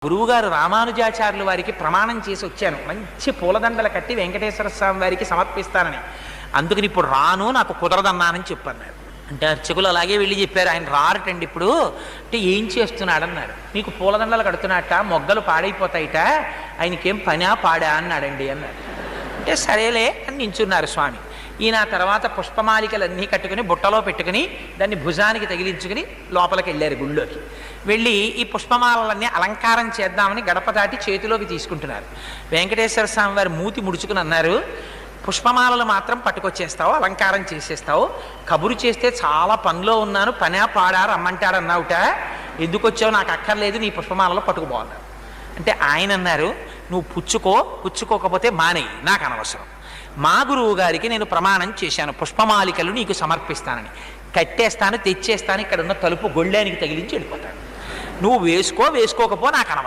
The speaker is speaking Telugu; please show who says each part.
Speaker 1: గురువుగారు రామానుజాచార్యుల వారికి ప్రమాణం చేసి వచ్చాను, మంచి పూలదండలు కట్టి వెంకటేశ్వర స్వామి వారికి సమర్పిస్తానని. అందుకని ఇప్పుడు రాను, నాకు కుదరదన్నానని చెప్పన్నారు. అంటే అర్చకులు అలాగే వెళ్ళి చెప్పారు, ఆయన రారటండి ఇప్పుడు. అంటే ఏం చేస్తున్నాడన్నారు. మీకు పూలదండలు కడుతున్నట్ట, మొగ్గలు పాడైపోతాయిట, ఆయనకేం పనా పాడా అన్నాడండి అన్నారు. అంటే సరేలే అని నించున్నారు స్వామి. ఈయన తర్వాత పుష్పమాలికలన్నీ కట్టుకుని బుట్టలో పెట్టుకుని దాన్ని భుజానికి తగిలించుకుని లోపలికి వెళ్ళారు గుళ్ళోకి. వెళ్ళి ఈ పుష్పమాలలన్నీ అలంకారం చేద్దామని గడప దాటి చేతిలోకి తీసుకుంటున్నారు. వెంకటేశ్వర స్వామి వారు మూతి ముడుచుకుని అన్నారు, పుష్పమాలలు మాత్రం పట్టుకొచ్చేస్తావు, అలంకారం చేసేస్తావు, కబురు చేస్తే చాలా పనిలో ఉన్నాను, పనా పాడా రమ్మంటాడు అన్నావుట, ఎందుకు వచ్చావు, నాకు అక్కర్లేదు, నీ పుష్పమాలలో పట్టుకుపోన్నారు. అంటే ఆయన అన్నారు, నువ్వు పుచ్చుకోకపోతే మానేయి, నాకు అనవసరం. మా గురువు గారికి నేను ప్రమాణం చేశాను, పుష్పమాలికలు నీకు సమర్పిస్తానని. కట్టేస్తాను, తెచ్చేస్తాను, ఇక్కడ ఉన్న తలుపు గొళ్ళానికి తగిలించి వెళ్ళిపోతాను. నువ్వు వేసుకోకపో, నాకు అనవసరం.